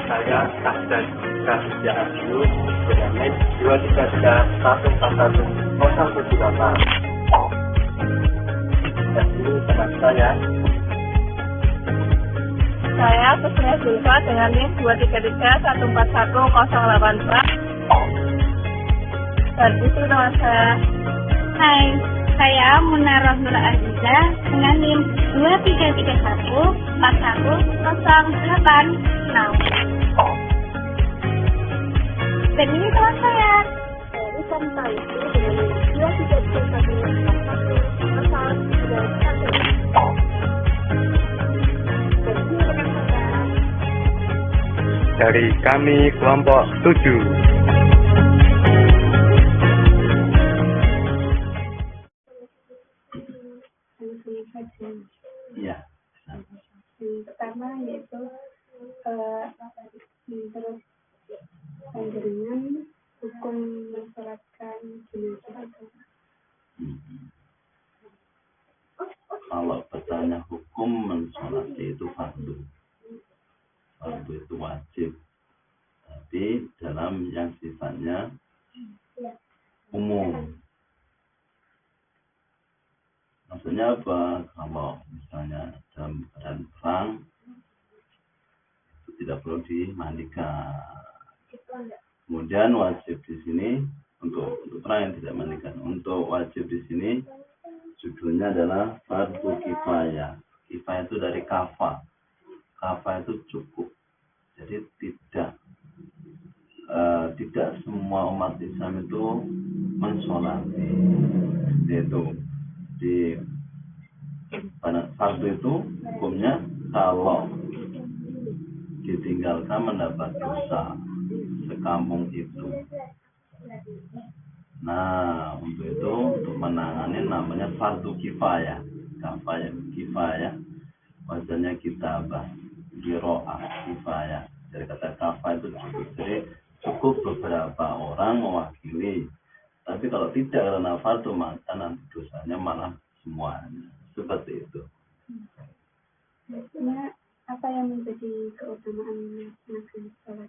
saya Kasdan Kasya Ayu dengan NIM 233141078. Dan ini teman saya. Saya Kusnia Zulfa dengan NIM 233141084. Dan itu teman saya. Hai, saya Muna Rohmula Aziza dengan NIM 233141086. Dan ini teman saya. Dari Santa itu dengan NIM 233141081. Dari kami kelompok 7. Iya. Yang pertama yaitu terus dengan hukum mensolatkan jenazah agama. Kalau bertanya hukum mensolati itu fardu. Fardu itu wajib. Tapi dalam yang sifatnya umum. Maksudnya apa? Kalau misalnya dalam keadaan perang itu tidak perlu dimandikan. Kemudian wajib di sini untuk perang yang tidak mandikan. Untuk wajib di sini judulnya adalah fardu kifayah. Kifayah itu dari kafa. Kafa itu cukup. Jadi tidak semua umat Islam itu mensolati. Yaitu di fardu itu hukumnya kalau ditinggalkan mendapat dosa sekampung itu. Nah, untuk itu untuk menangani namanya fardu kifayah. Kifayah wazannya kitabah, qiraah, kifayah. Dari kata kafah itu cukup. Jadi cukup beberapa orang mewakili. Tapi kalau tidak karena fardu maka nanti dosanya malah semuanya. Seperti itu. Biasanya apa yang menjadi keutamaan melaksanakan sholat?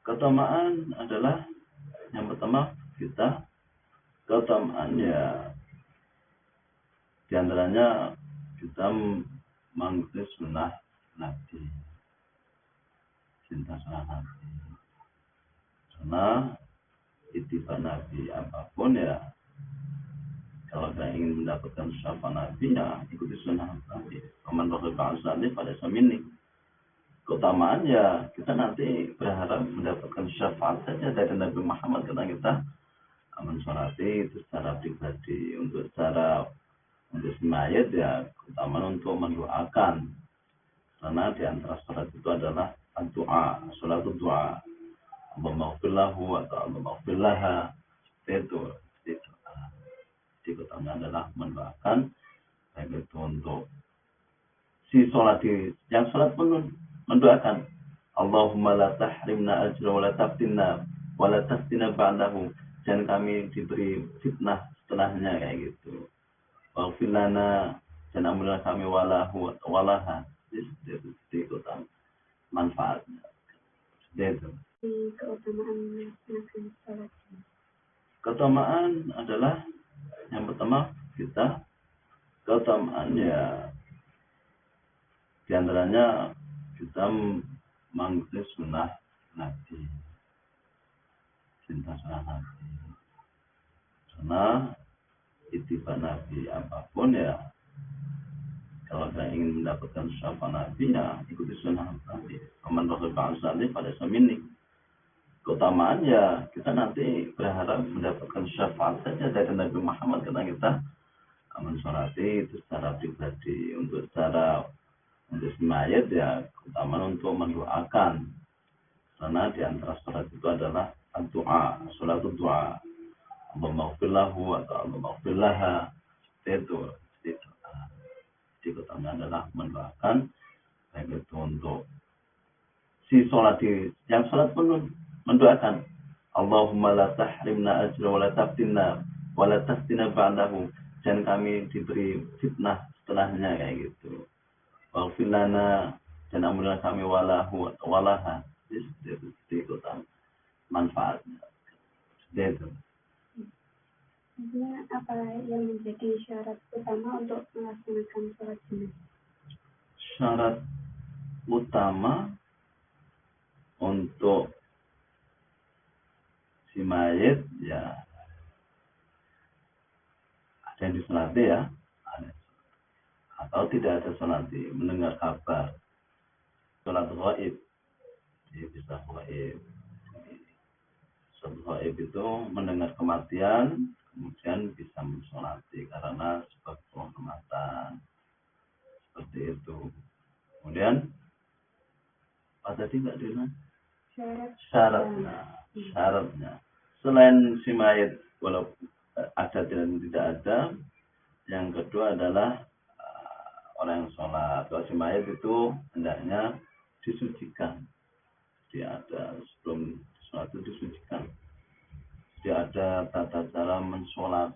Keutamaan adalah yang pertama keutamaan ya diantaranya kita mengikuti sunnah Nabi, cinta sunnah Nabi. Karena ittiba Nabi apapun ya, kalau kita ingin mendapatkan syafaat Nabi ya ikuti sunnah Nabi. Aman rohibah asali pada samini. Keutamaan ya kita nanti berharap mendapatkan syafaat saja dari Nabi Muhammad karena kita mensolati itu secara pribadi. Untuk semayat ya keutamaan untuk mendoakan. Karena di antara salat itu adalah doa, salat itu doa. Allahumma ghfirlahu atau Allahumma ghfirlaha. Itu. Jadi keutamaan adalah mendoakan baik itu untuk si sholat yang sholat pun mendoakan Allahumma la tahrimna ajra wa la taftinna wa la taftina ba'dahu. Jangan kami diberi fitnah setelahnya kayak gitu. Waghfir lana, jangan ambillah kami walahu atau walaha. Itu keutamaan manfaatnya. Itu. Keutamaan melaksanakan sholat. Keutamaan adalah yang pertama keutamaan ya diantaranya kita mengikuti sunnah Nabi, cinta sunnah Nabi. Karena ittiba Nabi apapun ya, kalau kita ingin mendapatkan syafaat Nabi ya ikuti sunnah Nabi. Aman rohibah asali pada samini. Keutamaan ya kita nanti berharap mendapatkan syafaat saja dari Nabi Muhammad karena kita mensolati itu secara pribadi. Untuk semayat ya keutamaan untuk mendoakan. Karena di antara salat itu adalah doa, salat itu doa. Allahumma ghfirlahu atau Allahumma ghfirlaha. Itu. Jadi keutamaan adalah mendoakan baik itu untuk si sholat yang sholat pun mendoakan Allahumma la tahrimna ajra wa la taftinna wa la taftina ba'dahu. Jangan kami diberi fitnah setelahnya kayak gitu. Waghfir lana, dan amrina kami walaha itu manfaatnya itu. Artinya apa yang menjadi syarat utama untuk melaksanakan sholat jenazah? Syarat utama untuk si mayit ya ada yang disolati ya, atau tidak ada solati, mendengar kabar sholat ghaib, jadi bisa ghaib. Sholat ghaib itu mendengar kematian kemudian bisa mensolati karena sebab penghormatan seperti itu. Kemudian apa tadi Mbak Dina? Syaratnya selain si mayit walaupun ada dan tidak ada, yang kedua adalah orang yang sholat. Kalau si mayit itu hendaknya disucikan, dia ada sebelum sholat itu disucikan, dia ada tata cara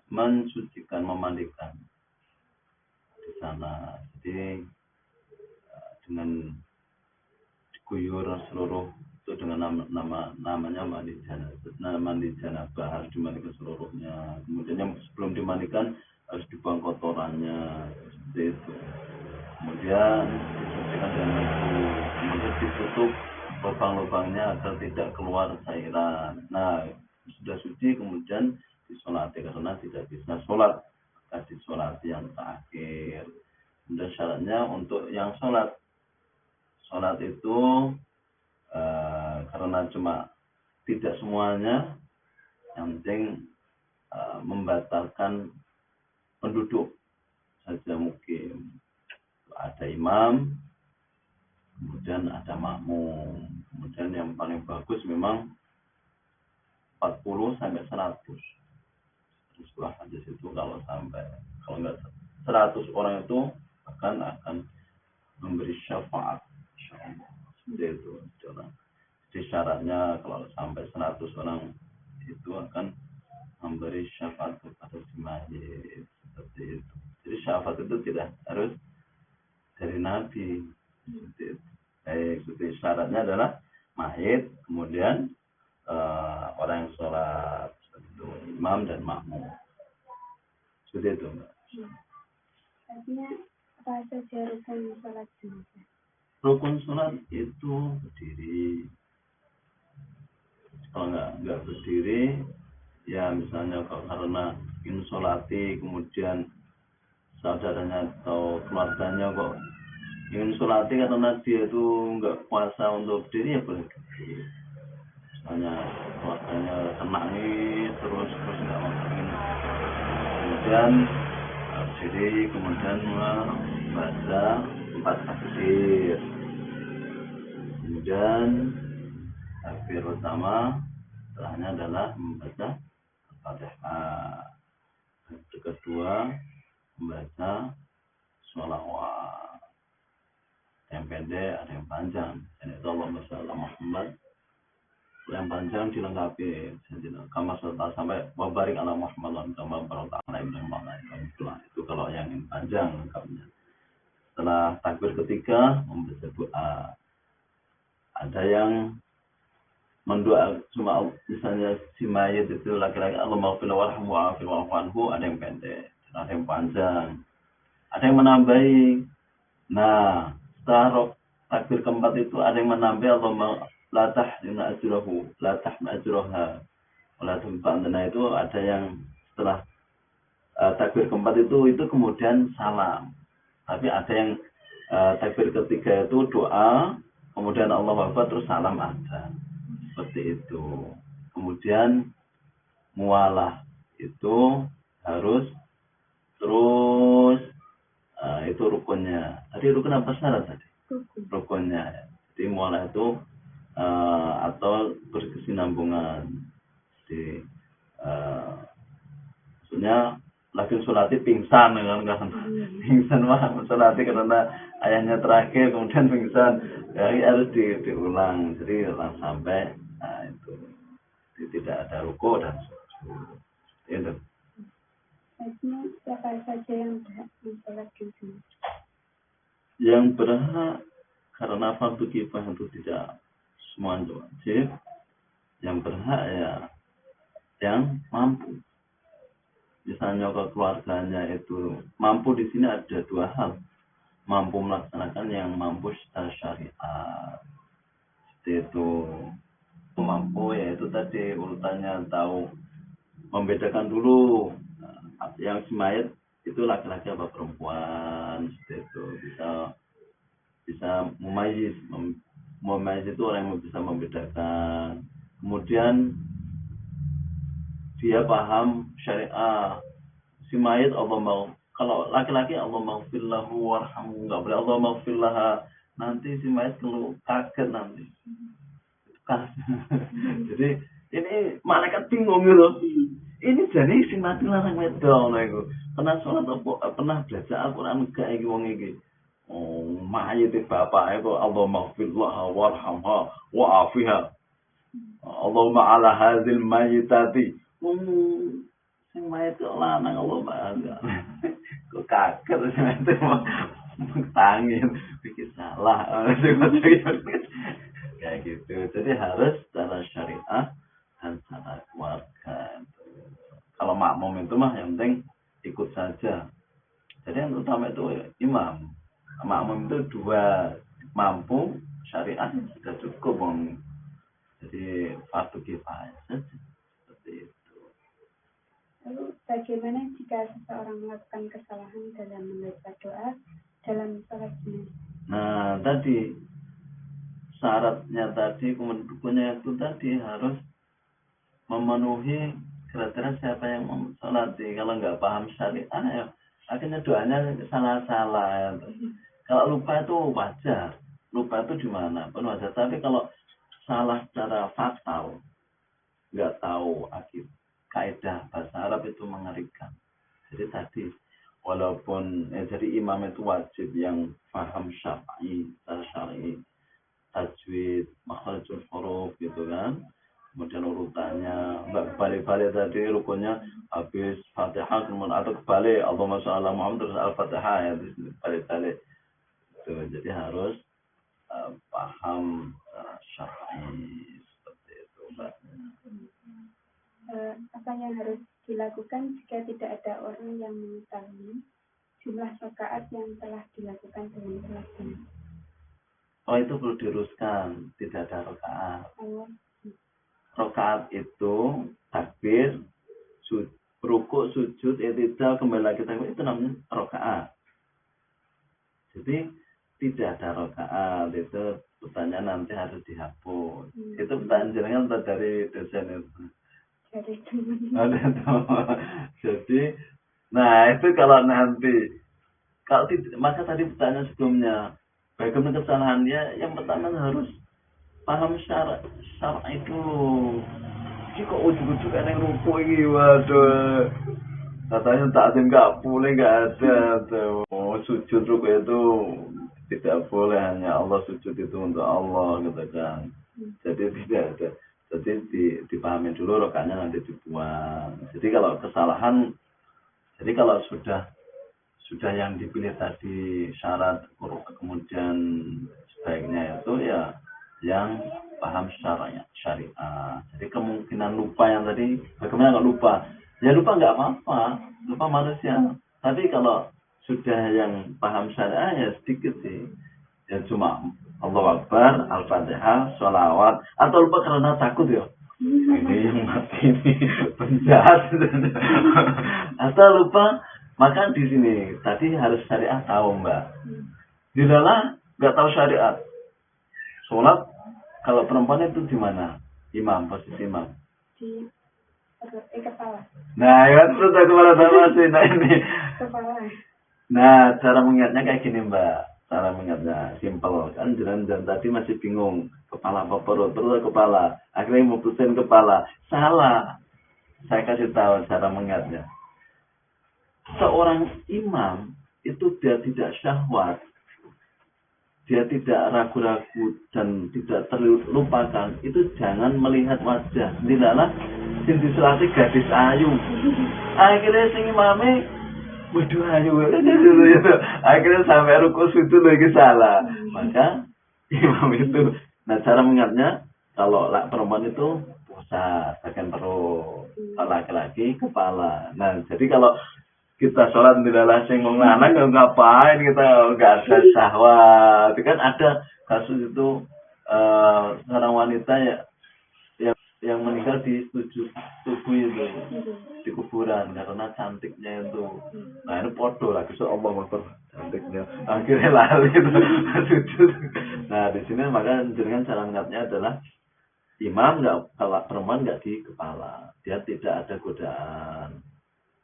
mensucikan, memandikan di sana. Jadi dengan diguyur seluruh itu dengan namanya mandi janabah, harus dimandikan seluruhnya. Kemudian yang sebelum dimandikan harus dibuang kotorannya seperti itu. Kemudian disucikan dengan itu, kemudian ditutup lubang-lubangnya agar tidak keluar cairan. Nah, sudah suci kemudian disolati karena tidak bisa sholat, maka disolati yang terakhir. Kemudian syaratnya untuk yang sholat itu karena cuma tidak semuanya, yang penting membatalkan penduduk saja mungkin. Ada imam, kemudian ada makmum. Kemudian yang paling bagus memang 40 sampai 100. Setelah hadis itu kalau enggak 100 orang itu akan memberi syafaat, insyaallah. Seperti itu. Jadi syaratnya kalau sampai 100 orang itu akan memberi syafaat kepada si mayit, seperti itu. Jadi syafaat itu tidak harus dari Nabi. Jadi syaratnya adalah mayit, kemudian orang yang sholat, itu imam dan makmum. Seperti itu, Mbak. Artinya apa saja rukun sholat jenazah? Rukun sholat itu berdiri. Kalau nggak berdiri, ya misalnya kalau karena ingin sholati, kemudian saudaranya atau keluarganya kok ingin sholati karena dia itu nggak kuasa untuk berdiri, ya boleh berdiri. Misalnya keluarganya nangis terus nggak mau ingin, kemudian berdiri, kemudian membaca 4 takbir, kemudian takbir utama setelahnya adalah membaca Al-Fatihah. Yang kedua membaca sholawat, yang pendek ada yang panjang, dan itu Allahumma shalli ala Muhammad. Yang panjang dilengkapi kama sampai wabarik ala Muhammad kama barakta ala Ibrahim. Itu kalau yang panjang lengkapnya. Setelah takbir ketiga membaca doa. Ada yang mendoa cuma misalnya si mayit itu laki-laki Allahumma ighfir warhamhu wa'fu anhu, ada yang pendek, ada yang panjang, ada yang menambahi. Nah, setelah takbir keempat itu ada yang menambah Allahumma la tahzina ajrahu la tahna ajraha wala tunfa'na. Itu ada yang setelah takbir keempat itu kemudian salam. Tapi ada yang takbir ketiga itu doa, kemudian Allahu Akbar terus salam ada. Seperti itu. Kemudian mualah itu harus terus, itu rukunnya. Tadi rukun apa syarat tadi? Rukunnya. Jadi mualah itu atau berkesinambungan. Jadi maksudnya lagi sholati pingsan kan? Pingsan mah sholati karena ayahnya terakhir kemudian pingsan. Ya, harus diulang. Jadi sampai itu. Jadi tidak ada ruku dan sujud. Itu. Artinya siapa saja yang berhak sholat jenazah? Yang berhak karena fardu kifayah itu tidak semuanya wajib, yang berhak ya yang mampu. Misalnya kalau keluarganya itu mampu, di sini ada dua hal, mampu melaksanakan yang mampu secara syariat. Seperti itu mampu, yaitu tadi urutannya tahu membedakan dulu yang si mayat itu laki-laki apa perempuan, seperti itu bisa memayyiz itu orang yang bisa membedakan. Kemudian dia paham syariah. Si mayat Allah mau, kalau laki-laki Allah maghfir lahu warhamhu, enggak boleh Allah maghfir laha. Nanti si mayat kalau kaget nanti. Jadi ini malaikat bingung gitu. Ini jadi si mati larang wedok niku. Pernah sholat apa? Pernah belajar Al-Qur'an enggak iki wong iki? Oh, mayat bapake kok Allah maghfir laha warhamha wa afiha. Allahumma ala hadzal mayyitati. Sing mayat kok lanang Allah bangga. Kok kaget itu tangin bikin salah. Kayak gitu. Jadi harus secara syariah dan secara keluarga. Kalau makmum itu mah yang penting ikut saja. Jadi yang utama itu imam. Makmum itu dua, mampu syariah sudah cukup. Jadi fardu kifayah saja. Seperti itu. Lalu bagaimana jika seseorang melakukan kesalahan dalam membaca doa dalam sholat jenazah? Nah, tadi syaratnya tadi, kemudian itu tadi harus memenuhi kriteria siapa yang mensolati. Kalau nggak paham syariah ya akhirnya doanya salah-salah ya. Kalau lupa itu wajar, lupa itu di mana pun wajar. Tapi kalau salah secara fatal, nggak tahu kaidah bahasa Arab, itu mengerikan. Jadi tadi walaupun jadi imam itu wajib yang paham syar'i, tajwid, makharijul huruf gitu kan. Kemudian urutannya enggak balik-balik tadi, rukunnya habis Fatihah kemudian atau kebalik Allahumma sholli ala Muhammad terus Al-Fatihah ya, balik-balik. Jadi harus paham syar'i seperti itu, Mbak. Apa yang harus dilakukan jika tidak ada orang yang mengetahui jumlah rakaat yang telah dilakukan dengan sholat jenazah? Oh, itu perlu diruskan, tidak ada rakaat. Rakaat itu takbir, rukuk, sujud, i'tidal, kembali lagi takbir, itu namanya rakaat. Jadi tidak ada rakaat, itu pertanyaan nanti harus dihapus. Itu pertanyaan jenengan dari dosen itu. Jadi, nah itu kalau nanti, kalau tidak, maka tadi pertanyaan sebelumnya, bagaimana kesalahannya? Yang pertama harus paham syar'i dulu. Ini kok ujuk-ujuk ada yang ruku ini, waduh. Katanya takzim nggak boleh, nggak ada. Oh, sujud ruku itu tidak boleh, hanya Allah sujud itu untuk Allah, gitu kan. Jadi tidak ada. Jadi dipahami dulu, rakaatnya nanti dibuang. Jadi kalau kesalahan, jadi kalau sudah yang dipilih tadi syarat, kemudian sebaiknya itu ya yang paham syariah. Jadi kemungkinan lupa yang tadi, bagaimana kalau lupa? Ya lupa nggak apa-apa, lupa manusia. Tapi kalau sudah yang paham syariah ya sedikit sih. Ya cuma Allahu Akbar, Al-Fatihah, sholawat, atau lupa karena takut ya. Ini yang mati ini penjahat. Atau lupa, maka di sini tadi harus syariah tahu, Mbak. Di dalam nggak tahu syariat. Sholat kalau perempuan itu di mana? Imam, posisi imam. Di kepala. Nah, ya terus kepala sama sih. Nah ini. Kepala. Nah, cara mengingatnya kayak gini, Mbak. Cara mengingatnya simpel kan, dan tadi masih bingung kepala apa perut, perut atau kepala, akhirnya memutuskan kepala. Salah. Saya kasih tahu cara mengingatnya. Seorang imam itu dia tidak syahwat, dia tidak ragu-ragu dan tidak terlupakan. Itu jangan melihat wajah. Tidaklah sing diselati gadis ayu. Akhirnya sing imame waduh ayu. Akhirnya sampai ruku sujud lagi salah. Maka Imam itu. Nah, cara mengingatnya kalau perempuan itu pusat, bagian perut. Kalau laki-laki kepala. Nah, jadi kalau kita sholat dilalah sing wong lanang ngapain kita nggak ada syahwat. Itu kan ada kasus itu seorang wanita ya yang meninggal di tubuh itu di kuburan karena cantiknya itu. Nah ini podo lagi Allah motor cantiknya akhirnya lari itu sujud. Nah di sini maka jenengan cara mengingatnya adalah imam nggak, kalau perempuan nggak di kepala, dia tidak ada godaan.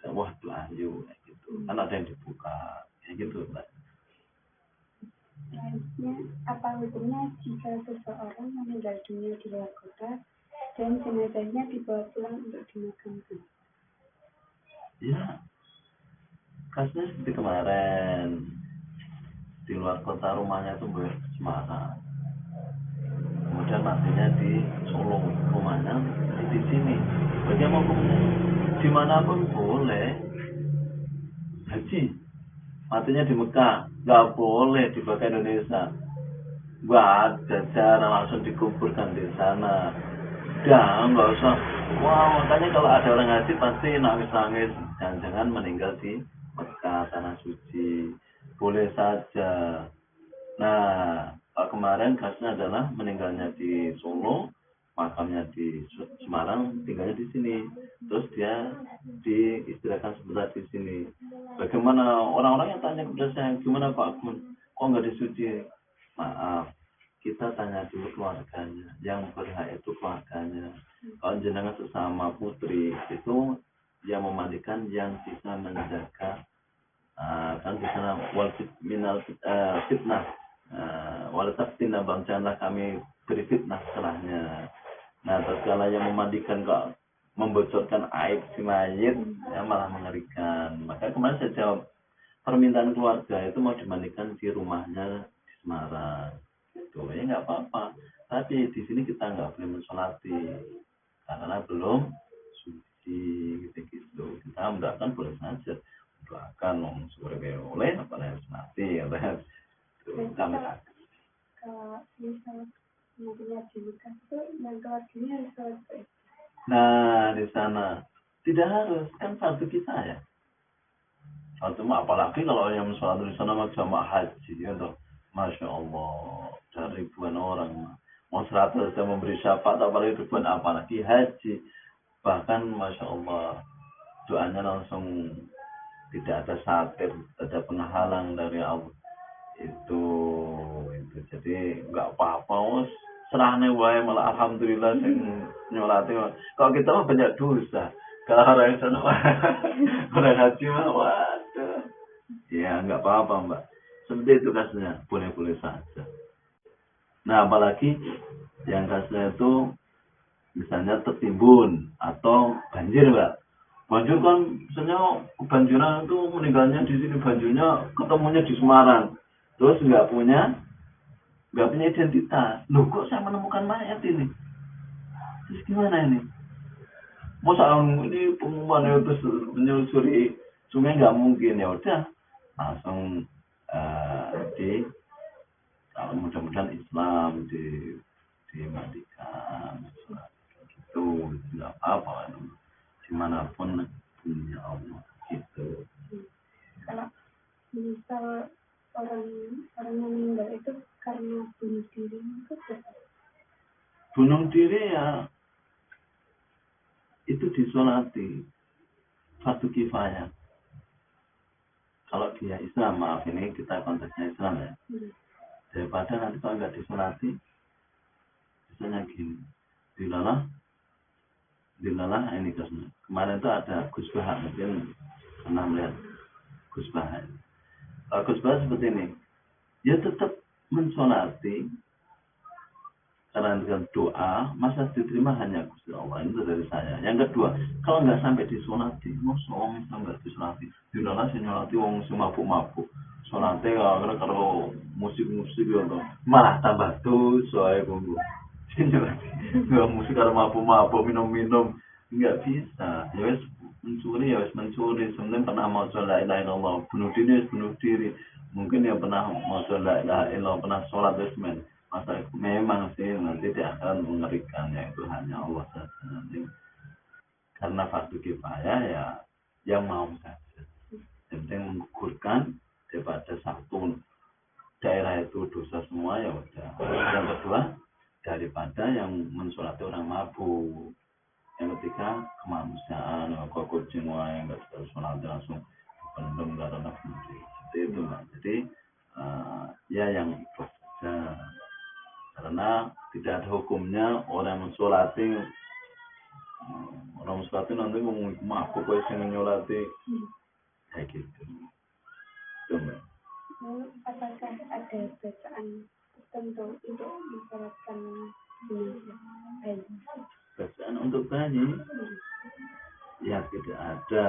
Wah itu ayu kayak gitu kan ada yang dibuka kayak gitu Mbak. Selanjutnya, apa hukumnya jika seseorang meninggal dunia di luar kota dan jenazahnya dibawa pulang untuk dimakamkan? Ya kasusnya seperti kemarin di luar kota, rumahnya itu Semarang, kemudian matinya di Solo, rumahnya di sini. Bagaimana hukumnya? Dimanapun boleh. Haji matinya di Mekah nggak boleh dipakai Indonesia, nggak ada cara langsung dikuburkan di sana. Nggak usah. Wah makanya kalau ada orang haji pasti nangis-nangis, jangan-jangan meninggal di Mekah tanah suci. Boleh saja. Nah kemarin kasusnya adalah meninggalnya di Solo, makamnya di Semarang, tinggalnya di sini. Terus dia diistilahkan sebentar di sini. Bagaimana orang-orang yang tanya kepada saya, gimana Pak Gun, kok nggak disuci? Maaf, kita tanya dulu keluarganya. Yang berhak itu keluarganya. Kalau jenengan sesama putri itu yang memandikan, yang bisa menjaga kan di sana wal minal fitnah. Walaupun bang janganlah kami beri fitnah setelahnya. Nah, tatkala yang memandikan kok membocorkan aib si mayit, ya malah mengerikan. Maka kemarin saya jawab, permintaan keluarga itu mau dimandikan di rumahnya di Semarang. Itu ya nggak apa-apa. Tapi di sini kita nggak boleh mensolati karena belum suci gitu. Kita mendoakan boleh saja, doakan supaya oleh apa yang mati ya kan. Kalau misal nantinya di Mekah itu yang keluarganya harus sholat Id. Nah di sana tidak harus, kan fardu kifayah. Fardu apalagi kalau yang sholat di sana jamaah haji itu, masya Allah, dari ribuan orang, mau 100 yang memberi syafaat apalagi ribuan, apalagi haji. Bahkan masya Allah doanya langsung tidak ada satir, ada penghalang dari Allah. Itu jadi nggak apa-apa, serahne wae, malah alhamdulillah sing nyolati. Kalau kita mah banyak dosa, kalau orang sana orang haji mah waduh ya nggak apa-apa Mbak, seperti itu kasusnya, boleh-boleh saja. Nah apalagi yang kasusnya itu misalnya tertimbun atau banjir Mbak. Banjir kan misalnya kebanjiran itu meninggalnya di sini, banjirnya ketemunya di Semarang, terus nggak punya identitas. Loh kok saya menemukan mayat ini? Terus gimana ini? Masa ini pengumuman itu menyusuri sungai nggak mungkin, ya udah langsung kalau mudah-mudahan Islam dimandikan gitu, nggak apa-apa dimanapun punya Allah gitu. Kalau misal orang yang meninggal itu karena bunuh diri itu bunuh diri ya itu disolati, fardu kifayah. Kalau dia Islam, maaf ini kita konteksnya Islam ya, daripada nanti kalau nggak disolati misalnya gini, dilalah ini kasusnya. Kemarin itu ada Gus Bahar, mungkin pernah melihat Gus Bahar. Gus Bahar seperti ini, dia tetap mensolati karena dengan doa masa diterima hanya Gusti Allah. Itu dari saya. Yang kedua, kalau nggak sampai disolati, mosok Islam nggak disolati, dilalah nyolati wong sing mabuk-mabuk, solate kalau musik-musik gitu, malah tambah dosa ya bungku. Nggak musik kalau mabuk-mabuk, minum-minum, nggak bisa. Ya wes mencuri, sebenarnya pernah mau la ilaha illallah, bunuh diri. Mungkin yang pernah mau la ilaha illallah, pernah sholat men. masa memang sih nanti dia akan mengerikannya itu hanya Allah saja nanti. Karena fardu kifayah ya yang mau saja. Yang penting menggugurkan daripada satu daerah itu dosa semua ya udah. Yang kedua daripada yang mensolati orang mabuk. Yang ketiga kemanusiaan, kok kucing yang nggak bisa sholat langsung pendem karena sendiri. Seperti itu Mbak. Jadi ya yang ikut saja. Karena tidak ada hukumnya orang mensolati nanti ngomong mabuk kok sing nyolati kayak gitu. Itu Mbak. Apakah ada bacaan tertentu untuk mensolatkan bayi? Bacaan untuk bayi ya tidak ada,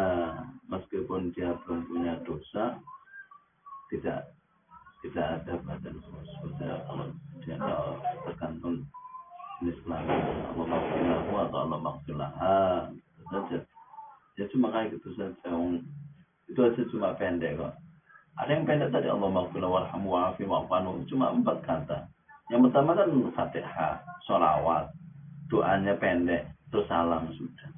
meskipun dia belum punya dosa tidak ada bacaan khusus ya. Kalau dia tergantung jenis kelamin Allah maghfirlahu atau Allah maghfirlaha saja ya, cuma kayak gitu saja. Itu aja cuma pendek kok. Ada yang pendek tadi Allah maghfirlahu warhamu wa'afi wa'afanu, cuma 4 kata. Yang pertama kan Fatihah, sholawat, doanya pendek, terus salam sudah.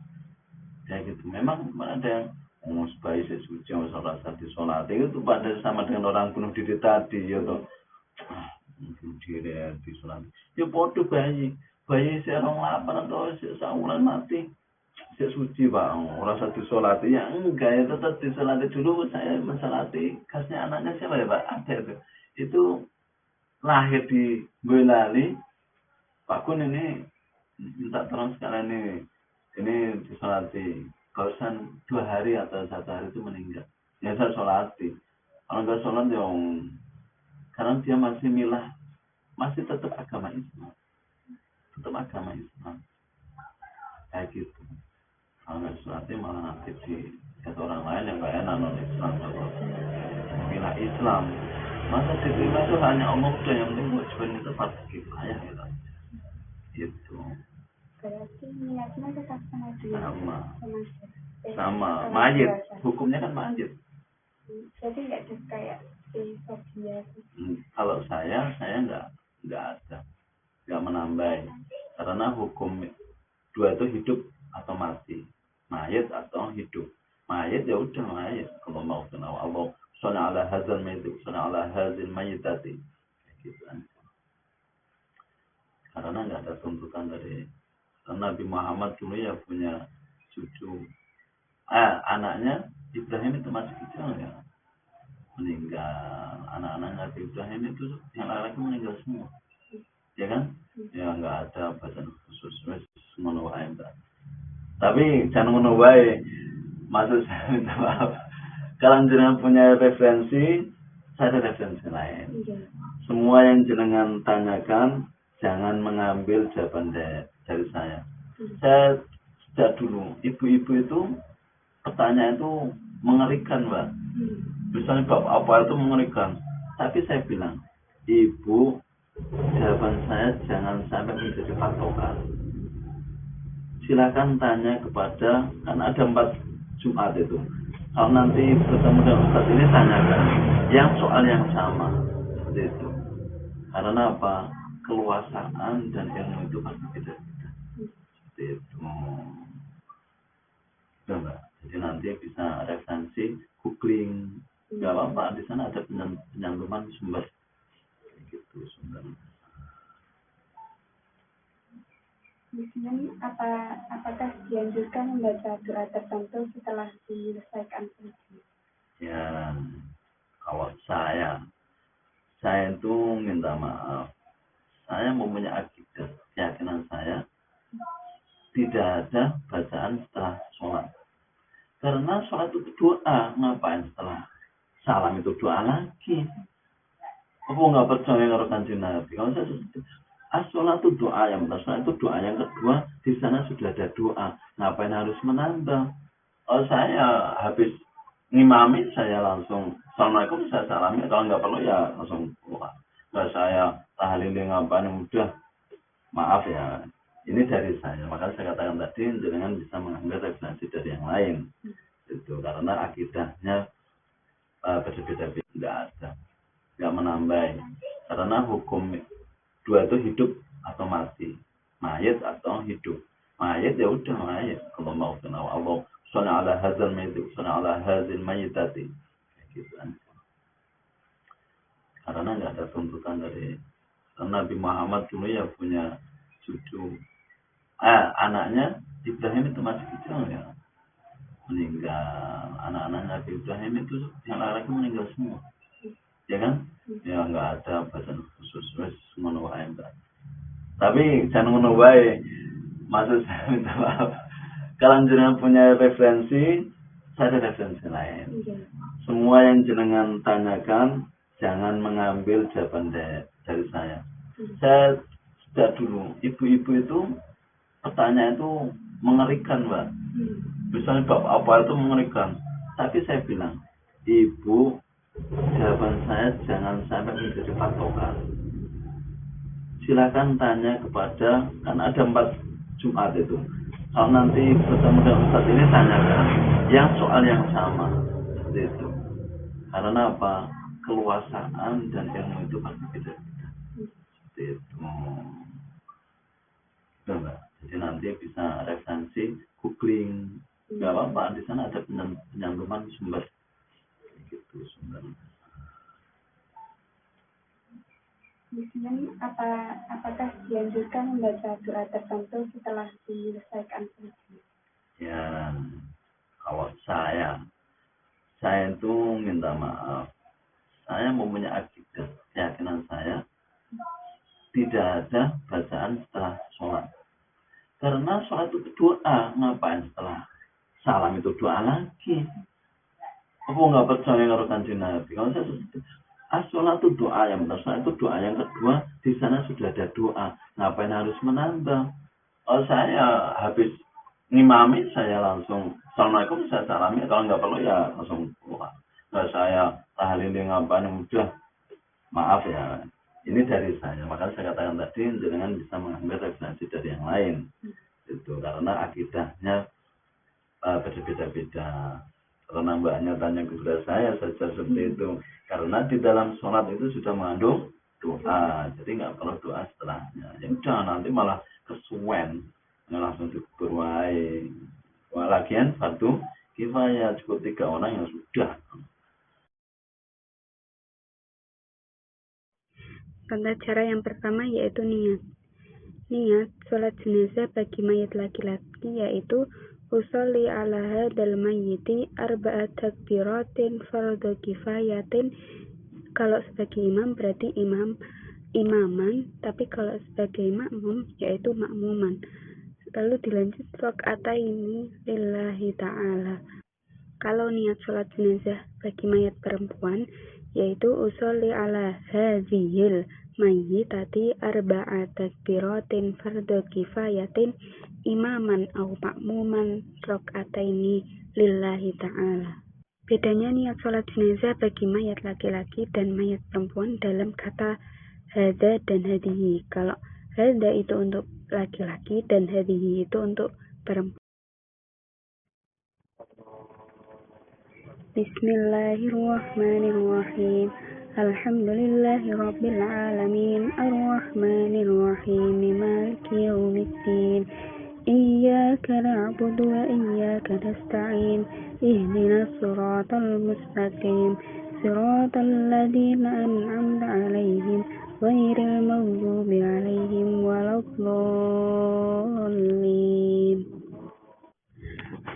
Kayak gitu. Memang ada yang supaya sesuci yang rasa disolat itu pada sama dengan orang bunuh diri tadi ya toh. Bunuh diri disolat. Ya bodoh bayi serong 8 atau saulan mati. Sesuci Bang, rasa disolati ya enggak ya, tetap disolati dulu. Saya mensolati khasnya anaknya siapa ya Pak? Ada itu lahir di Boyolali. Pak Kun ini minta tolong sekalian ini disolati. Kausan 2 hari atau 1 hari itu meninggal. Ya saya solati. Kalau enggak sholat ya karena dia masih milah, masih tetap agama Islam. Kayak gitu. Kalau nggak sholatnya malah nanti kata orang lain yang kayak non Islam atau milah Islam. Masa diterima itu hanya Allah udah yang penting kewajiban itu fardu kifayah gitu. Berarti niatnya tetap sama dia. Sama mayit, hukumnya kan mayit. Jadi nggak ada kayak fobia. Kalau saya nggak ada, nggak menambah. Karena hukum 2 itu hidup atau mati, mayit atau hidup. Mayit ya udah mayit. Kalau mau kenal Allah, sana ala hazan mayit, sana ala hazin mayitati, gitu kan. Karena nggak ada tuntutan dari Nabi Muhammad dulu ya punya cucu. Anaknya Ibrahim itu masih kecil ya, meninggal. Anak-anak Nabi Ibrahim itu yang laki-laki meninggal semua, ya kan? Ya nggak ada bacaan khusus ngono wae. Tapi jangan ngono wae. Maksud saya minta maaf. Kalau jenengan punya referensi, saya ada referensi lain. Semua yang jenengan tanyakan jangan mengambil jawaban dari saya. Saya sejak dulu ibu-ibu itu pertanyaan itu mengerikan, Mbak. Misalnya bab apa itu mengerikan. Tapi saya bilang, Ibu, jawaban saya jangan sampai menjadi patokan. Silakan tanya kepada, kan ada 4 Jumat itu. Kalau nanti bertemu dengan Ustaz ini tanyakan yang soal yang sama, seperti itu. Karena apa? Keluasaan dan ilmu itu pasti beda-beda. Seperti itu. Mbak. Jadi nanti bisa referensi, googling, nggak apa-apa. Di sana ada penyantuman sumber, gitu sumber. Kemudian apakah dianjurkan membaca doa tertentu setelah menyelesaikan ujian? Ya, kalau saya itu minta maaf. Saya mempunyai akidah, keyakinan saya tidak ada bacaan setelah sholat. Karena sholat itu doa, ngapain setelah salam itu doa lagi? Aku nggak percaya kalau Kanjeng Nabi. Kalau saya sholat itu doa yang pertama, sholat itu doa yang kedua. Di sana sudah ada doa. Ngapain harus menambah? Kalau saya habis ngimami, saya langsung assalamualaikum, saya salami. Kalau nggak perlu ya langsung keluar. Nggak saya tahlilin ngapain udah. Maaf ya. Ini dari saya. Maka saya katakan tadi, jangan bisa mengambil referensi dari yang lain. Itu karena akidahnya berbeda-beda, nggak ada, nggak menambah. Karena hukum Dua itu hidup atau mati, mayit atau hidup. Mayit ya udah mayit. Kalau mau kenal Allah, sholli ala hadzal mayyit, sholli ala hadzal mayyitati. Gitu kan. Karena nggak ada tuntutan dari Nabi Muhammad dulu ya punya cucu. Anaknya Ibrahim itu masih kecil ya. Meninggal. Anak-anak Nabi Ibrahim itu yang laki meninggal semua. Ya kan? Ya nggak ada badan khusus wes ngono wae. Tapi jangan ngono wae. Maksud saya minta maaf. Kalau jenengan punya referensi, saya ada referensi lain. Semua yang jenengan tanyakan jangan mengambil jawaban dari saya. Saya sejak dulu ibu-ibu itu pertanyaan itu mengerikan, Mbak. Misalnya bab apa itu mengerikan. Tapi saya bilang, ibu, jawaban saya jangan sampai menjadi patokan. Silakan tanya kepada, kan ada 4 Jumat itu. Kalau nanti bertemu dengan Ustaz ini, tanyakan yang soal yang sama. Seperti itu. Karena apa? Keluasaan dan ilmu itu pasti beda-beda. Seperti itu. Mbak. Jadi nanti bisa referensi, googling. Nggak apa-apa, di sana ada penyantuman sumber. Gitu, sumber. Kemudian apakah dianjurkan membaca doa tertentu setelah menyelesaikan puasa? Ya, kalau saya itu minta maaf. Saya mempunyai akidah, keyakinan saya tidak ada bacaan setelah sholat. Karena sholat itu doa, ngapain setelah salam itu doa lagi? Aku nggak percaya kalau Kanjeng Nabi. Kalau saya sholat itu doa yang benar, sholat itu doa yang kedua, di sana sudah ada doa. Ngapain harus menambah? Kalau saya habis ngimami, saya langsung assalamualaikum, saya salami. Kalau nggak perlu ya langsung keluar. Nggak saya tahlilin ngapain, udah maaf ya. Ini dari saya. Makanya saya katakan tadi, jangan bisa mengambil referensi dari yang lain. Itu karena akidahnya berbeda-beda. Karena mbaknya tanya kepada saya saja seperti itu. Karena di dalam sholat itu sudah mengandung doa. Jadi nggak perlu doa setelahnya. Ya udah, nanti malah kesuwen. Langsung diberwai. Lagian satu kifayah, cukup 3 orang yang sudah. Tata cara yang pertama yaitu niat. Niat sholat jenazah bagi mayat laki-laki yaitu usolli ala hadal mayyiti arba'at takbiratin fardhu kifayatin. Kalau sebagai imam berarti imaman, tapi kalau sebagai makmum yaitu makmuman. Lalu dilanjut rakaataini lillahi ta'ala. Kalau niat sholat jenazah bagi mayat perempuan yaitu usolli ala hadzihil mayyitati arba'at takbiratin fardhu kifayatin imaman au makmuman rakaataini lillahi ta'ala. Bedanya niat sholat jenazah bagi mayat laki-laki dan mayat perempuan dalam kata hadza dan hadihi. Kalau hadza itu untuk laki-laki dan hadihi itu untuk perempuan. Bismillahirrahmanirrahim. Alhamdulillahi rabbil alamin. Ar-Rahmanir-Rahim. Maliki yaumiddin. Iyyaka na'budu wa iyyaka nasta'in. Ihdinas siratal mustaqim. Siratal ladzina an'amta 'alaihim ghairil maghdubi 'alaihim waladdallin.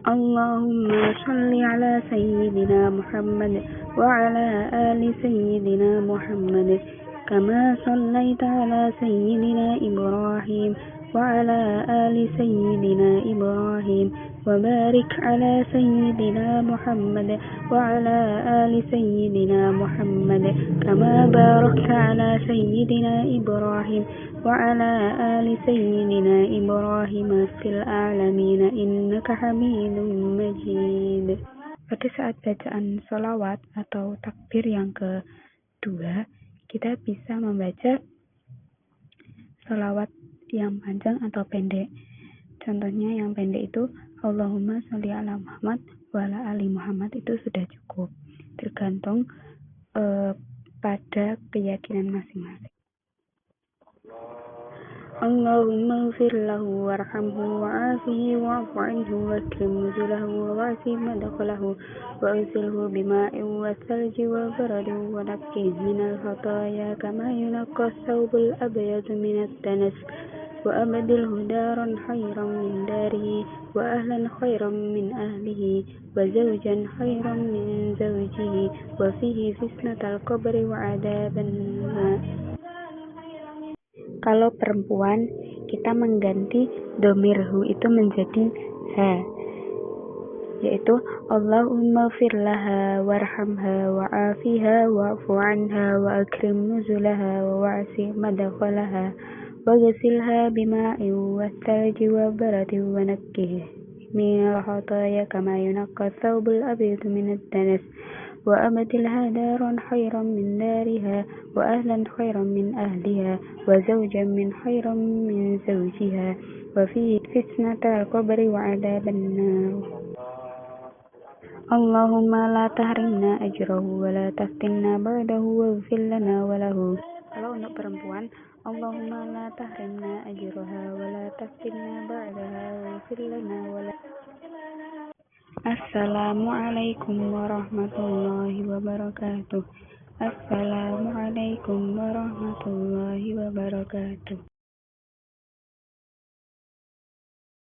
Allahumma shalli ala sayyidina Muhammad wa ala ali sayyidina Muhammad kama shallaita ala sayyidina Ibrahim wa ala ali sayyidina Ibrahim wa barik ala sayyidina Muhammad wa ala ali sayyidina Muhammad kama barakta ala sayyidina Ibrahim wa ala ali sayyidina Ibrahim fil alamin innaka Hamidum Majid. Pada saat bacaan sholawat atau takbir yang kedua, kita bisa membaca sholawat yang panjang atau pendek. Contohnya yang pendek itu Allahumma sholli ala Muhammad wa ala ali Muhammad, itu sudah cukup. Tergantung pada keyakinan masing-masing. اللهم اغفر له وارحمه وعافه واعف عنه واكرم نزله وواسع مدخله وأغسله بماء والثلج والبرد ونقه من الخطايا كما ينقى الثوب الأبيض من الدنس وأبدله دارا خيرا من داره وأهلا خيرا من أهله وزوجا خيرا من زوجه وفيه فتنة القبر وعذاب النار. Kalau perempuan, kita mengganti domirhu itu menjadi ha, yaitu Allahumma firlaha warhamha wa'afiha wa'fu anha wa akrim nuzulaha wa wa'si madkhalaha wa ghasilha bima'in wathalji wa baradin wa nakkih min al-khataya kama yunaqqa thawbul abyad min ad-danas wa abdilha daran khairan min dariha wa ahlan khairan min ahliha wa zawjan min khairan min zawjiha wa fihi fitnatal qabri wa adzaban nar. Allahumma la tahrimna ajrahu wa la taftinna ba'dahu waghfir lana wa lahu. Kalau untuk perempuan, Allahumma la tahrimna ajraha wa la taftinna ba'daha waghfir lana wa lahu. Assalamualaikum warahmatullahi wabarakatuh. Assalamualaikum warahmatullahi wabarakatuh.